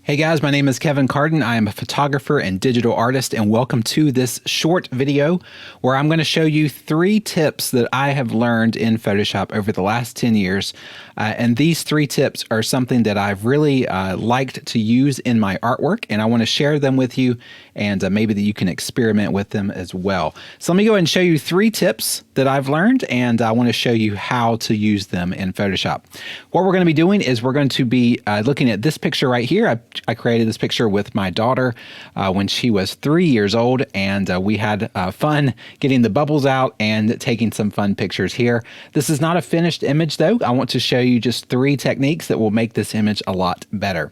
Hey guys, my name is Kevin Carden. I am a photographer and digital artist, and welcome to this short video where I'm going to show you 3 tips that I have learned in Photoshop over the last 10 years. And these 3 tips are something that I've really liked to use in my artwork, and I want to share them with you, and maybe that you can experiment with them as well. So let me go ahead and show you 3 tips that I've learned, and I want to show you how to use them in Photoshop. What we're going to be doing is we're going to be looking at this picture right here. I created this picture with my daughter when she was 3 years old, and we had fun getting the bubbles out and taking some fun pictures here. This is not a finished image though. I want to show you just 3 techniques that will make this image a lot better.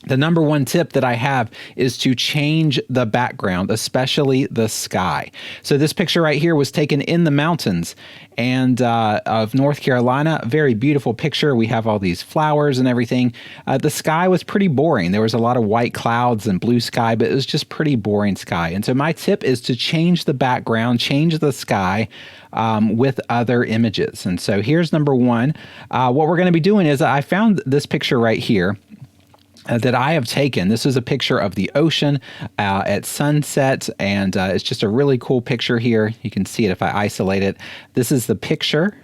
The number 1 tip that I have is to change the background, especially the sky. So this picture right here was taken in the mountains and of North Carolina. Very beautiful picture. We have all these flowers and everything. The sky was pretty boring. There was a lot of white clouds and blue sky, but it was just pretty boring sky. And so my tip is to change the background, change the sky with other images. And so here's number 1. What we're going to be doing is I found this picture right here that I have taken. This is a picture of the ocean at sunset, and it's just a really cool picture here. You can see it if I isolate it. This is the picture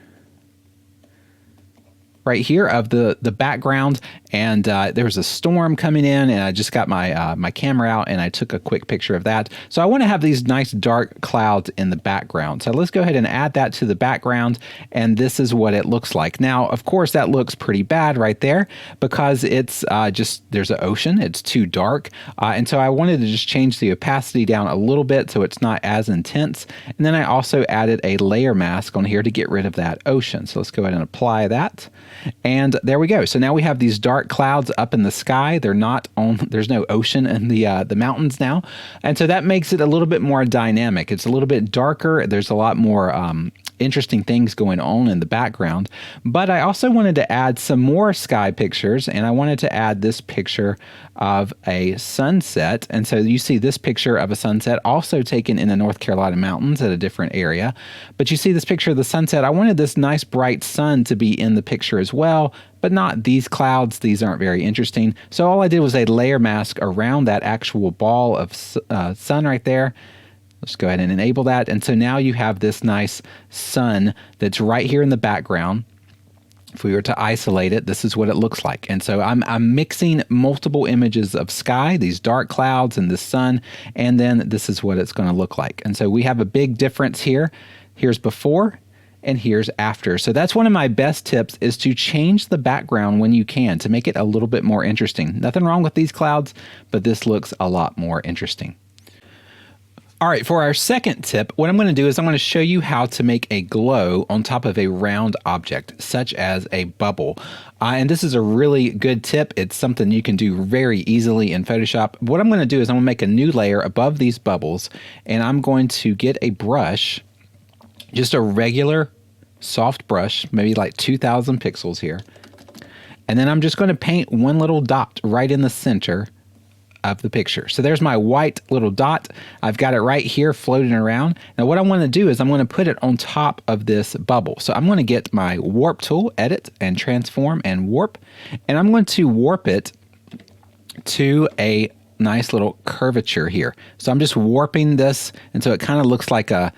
right here of the background, and there was a storm coming in, and I just got my my camera out and I took a quick picture of that. So I want to have these nice dark clouds in the background. So let's go ahead and add that to the background, and this is what it looks like. Now, of course, that looks pretty bad right there because it's just, there's an ocean, it's too dark, and so I wanted to just change the opacity down a little bit so it's not as intense. And then I also added a layer mask on here to get rid of that ocean. So let's go ahead and apply that. And there we go. So now we have these dark clouds up in the sky. They're not on, there's no ocean in the mountains now. And so that makes it a little bit more dynamic. It's a little bit darker. There's a lot more interesting things going on in the background. But I also wanted to add some more sky pictures, and I wanted to add this picture of a sunset. And so you see this picture of a sunset also taken in the North Carolina mountains at a different area. But you see this picture of the sunset. I wanted this nice bright sun to be in the picture as well, but not these clouds. These aren't very interesting. So all I did was a layer mask around that actual ball of sun right there. Let's go ahead and enable that. And so now you have this nice sun that's right here in the background. If we were to isolate it, this is what it looks like. And so I'm mixing multiple images of sky, these dark clouds and the sun, and then this is what it's going to look like. And so we have a big difference here. Here's before and here's after. So that's one of my best tips, is to change the background when you can to make it a little bit more interesting. Nothing wrong with these clouds, but this looks a lot more interesting. All right, for our second tip, what I'm going to do is I'm going to show you how to make a glow on top of a round object, such as a bubble. And this is a really good tip. It's something you can do very easily in Photoshop. What I'm going to do is I'm going to make a new layer above these bubbles, and I'm going to get a brush, just a regular soft brush, maybe like 2000 pixels here. And then I'm just going to paint one little dot right in the center of the picture. So there's my white little dot. I've got it right here floating around. Now what I want to do is I'm going to put it on top of this bubble. So I'm going to get my warp tool, edit and transform and warp, and I'm going to warp it to a nice little curvature here. So I'm just warping this, and so it kind of looks like a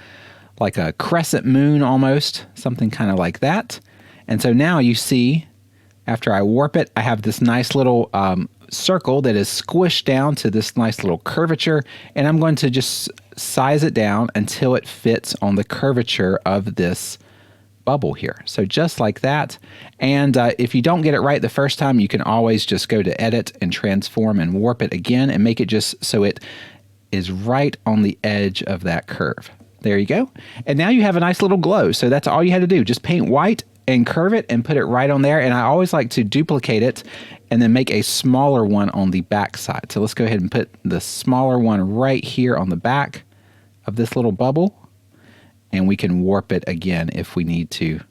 crescent moon almost, something kind of like that. And so now you see, after I warp it, I have this nice little circle that is squished down to this nice little curvature, and I'm going to just size it down until it fits on the curvature of this bubble here. So just like that. And if you don't get it right the first time, you can always just go to edit and transform and warp it again and make it just so it is right on the edge of that curve. There you go. And now you have a nice little glow. So that's all you had to do. Just paint white and curve it and put it right on there. And I always like to duplicate it and then make a smaller one on the back side. So let's go ahead and put the smaller one right here on the back of this little bubble, and we can warp it again if we need to,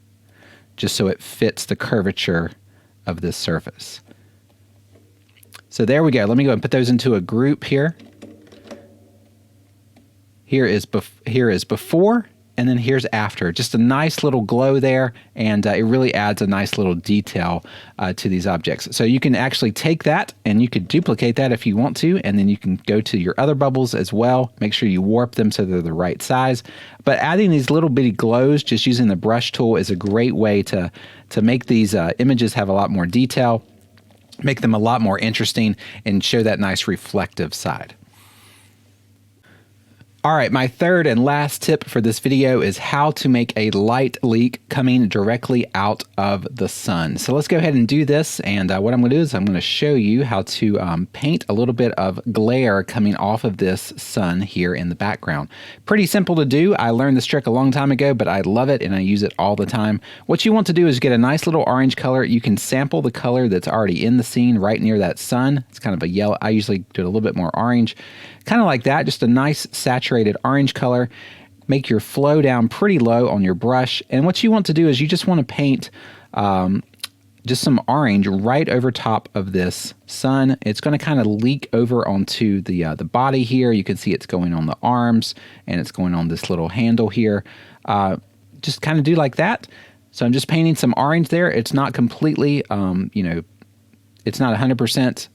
just so it fits the curvature of this surface. So there we go. Let me go and put those into a group here. Here is before, and then here's after. Just a nice little glow there, and it really adds a nice little detail to these objects. So you can actually take that and you could duplicate that if you want to, and then you can go to your other bubbles as well. Make sure you warp them so they're the right size. But adding these little bitty glows just using the brush tool is a great way to make these images have a lot more detail, make them a lot more interesting, and show that nice reflective side. All right, my third and last tip for this video is how to make a light leak coming directly out of the sun. So let's go ahead and do this. And what I'm going to do is I'm going to show you how to paint a little bit of glare coming off of this sun here in the background. Pretty simple to do. I learned this trick a long time ago, but I love it and I use it all the time. What you want to do is get a nice little orange color. You can sample the color that's already in the scene right near that sun. It's kind of a yellow. I usually do it a little bit more orange. Kind of like that, just a nice saturated orange color. Make your flow down pretty low on your brush. And what you want to do is you just want to paint just some orange right over top of this sun. It's going to kind of leak over onto the body here. You can see it's going on the arms and it's going on this little handle here. Just kind of do like that. So I'm just painting some orange there. It's not completely, you know, it's not 100%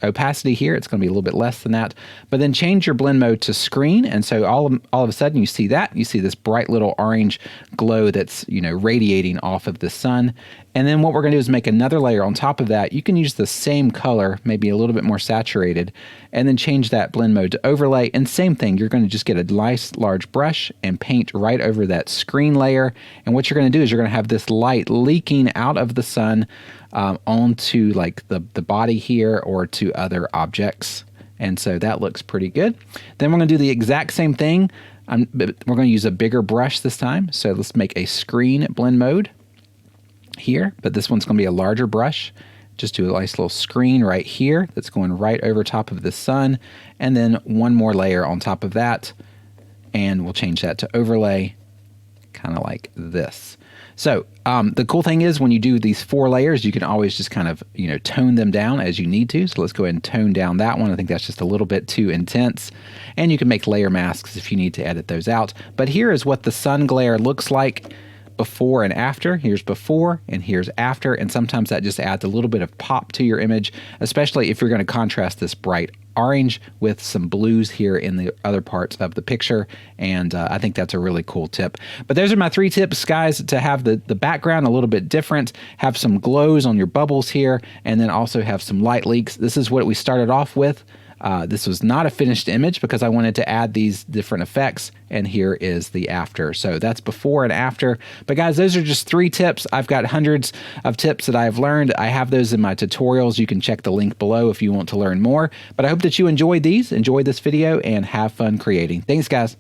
opacity here. It's going to be a little bit less than that. But then change your blend mode to screen, and so all of a sudden you see that. You see this bright little orange glow that's, you know, radiating off of the sun. And then what we're going to do is make another layer on top of that. You can use the same color, maybe a little bit more saturated, and then change that blend mode to overlay. And same thing, you're going to just get a nice large brush and paint right over that screen layer. And what you're going to do is you're going to have this light leaking out of the sun onto like the body here or to other objects. And so that looks pretty good. Then we're going to do the exact same thing. We're going to use a bigger brush this time. So let's make a screen blend mode here, but this one's going to be a larger brush. Just do a nice little screen right here that's going right over top of the sun, and then one more layer on top of that, and we'll change that to overlay, kind of like this. So the cool thing is when you do these 4 layers, you can always just kind of, you know, tone them down as you need to. So let's go ahead and tone down that one. I think that's just a little bit too intense. And you can make layer masks if you need to edit those out. But here is what the sun glare looks like before and after. Here's before and here's after. And sometimes that just adds a little bit of pop to your image, especially if you're going to contrast this bright orange with some blues here in the other parts of the picture. And I think that's a really cool tip. But those are my 3 tips, guys, to have the background a little bit different, have some glows on your bubbles here, and then also have some light leaks. This is what we started off with. This was not a finished image because I wanted to add these different effects, and here is the after. So that's before and after. But guys, those are just 3 tips. I've got hundreds of tips that I've learned. I have those in my tutorials. You can check the link below if you want to learn more. But I hope that you enjoyed these, enjoy this video, and have fun creating. Thanks, guys.